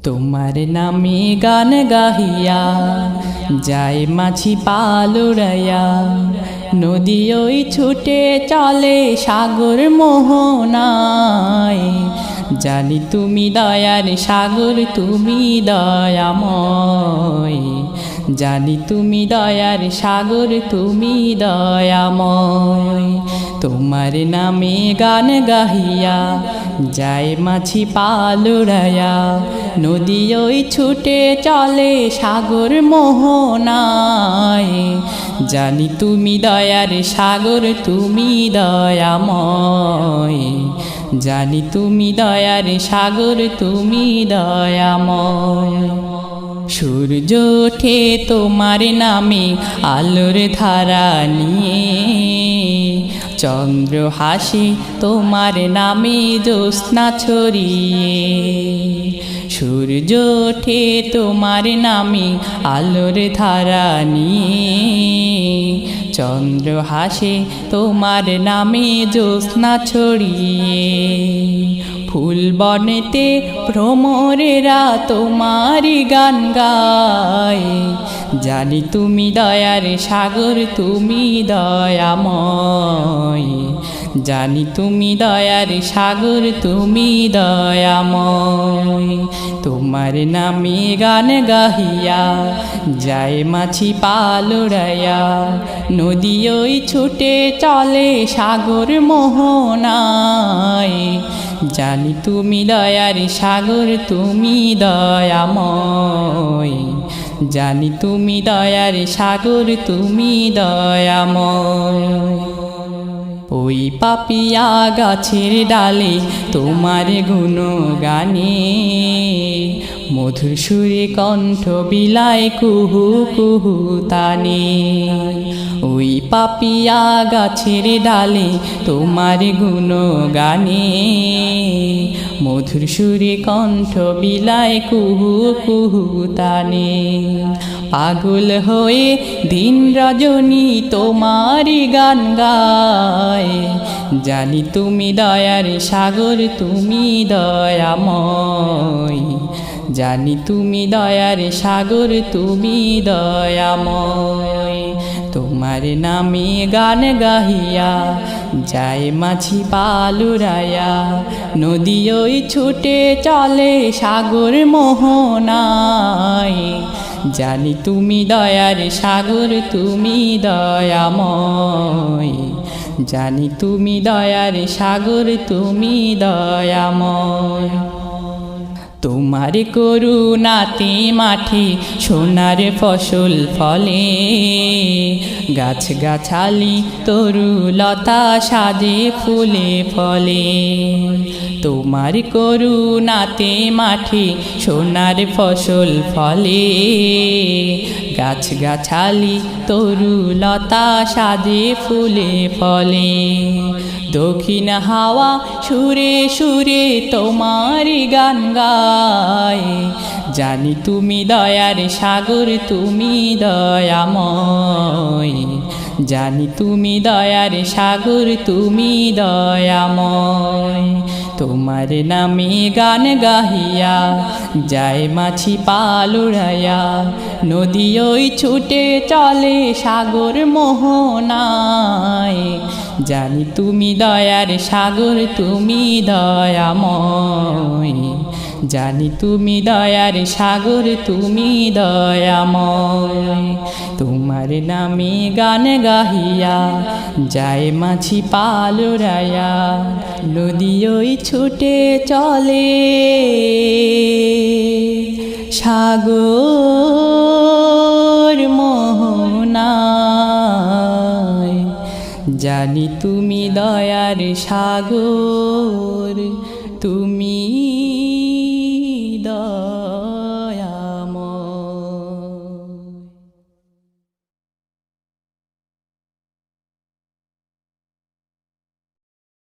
তোমার নামে গান গাহিয়া যায় মাছি পালুড়াইয়া, নদী ওই ছুটে চলে সাগর মোহনায়। জানি তুমি দয়ার সাগর, তুমি দয়াময়। জানি তুমি দয়ার সাগর, তুমি দয়াময়। তোমার নামে গান গাহিয়া যায় মাছি পালুড়াইয়া, নদী ওই ছুটে চলে সাগর মোহনায়। জানি তুমি দয়ার সাগর, তুমি দয়াময়। জানি তুমি দয়ার সাগর, তুমি দয়াময়। সূর্য ওঠে তোমার নামে আলোর ধারা নিয়ে, চন্দ্র হাসে তোমার নামে জ্যোৎস্না ছড়িয়ে। সূর্য ওঠে তোমার নামে আলোর ধারা নিয়ে, চন্দ্র হাসে তোমার নামে জ্যোৎস্না ছড়িয়ে। ফুল বনেতে ভ্রমরেরা তোমারি গান গায়। জানি তুমি দয়ার সাগর, তুমি দয়াময়। জানি তুমি দয়ার সাগর, তুমি দয়াময়। তোমার নামে গান গাহিয়া যায় মাছি পালুড়াইয়া, নদী ওই ছুটে চলে সাগর মোহনায়। জানি তুমি দয়ার সাগর, তুমি দয়াময়। জানি তুমি দয়ার সাগর, তুমি দয়াময়। ওই পাপিয়া গাছের ডালে তোমার গুণগানে, মধুর সুরে কণ্ঠ বিলায় কুহু কুহু তানে। ওই পাপিয়া গাছের ডালে তোমার গুণগানে, মধুর সুরে কণ্ঠ বিলায় কুহু কুহু তানে। পাগল হয়ে দিন রজনী তোমারি গান গায়। জানি তুমি দয়ার সাগর, তুমি দয়াময়। জানি তুমি দয়ার সাগর, তুমি দয়াময়। তোমার নামে গান গাহিয়া যায় মাছি পালুড়াইয়া, নদী ওই ছুটে চলে সাগর মোহনায়। জানি তুমি দয়ার সাগর, তুমি দয়াময়। জানি তুমি দয়ার সাগর, তুমি দয়াময়। তোমার করুণাতে মাঠে সোনার ফসল ফলে, গাছ গাছালি তরুলতা সাজে ফুলে ফলে। তোমার করুণাতে মাঠে সোনার ফসল ফলে, গাছ গাছালি তরুলতা সাজে ফুলে ফলে। দক্ষিণ হাওয়া সুরে সুরে তোমারি গান গায়। জানি তুমি দয়ার সাগর, তুমি দয়াময়। জানি তুমি দয়ার সাগর, তুমি দয়াময়। তোমার নামে গান গাহিয়া যায় মাছি পালুড়াইয়া, নদী ওই ছুটে চলে সাগর মোহনায়। জানি তুমি দয়ার সাগর, তুমি দয়াময়। জানি তুমি দয়ার সাগর, তুমি দয়াময়। তোমার নামে গান গাহিয়া যায় মাছি পালুড়াইয়া, নদী ওই ছুটে চলে সাগর মোহনায়। জানি তুমি দয়ার সাগর, তুমি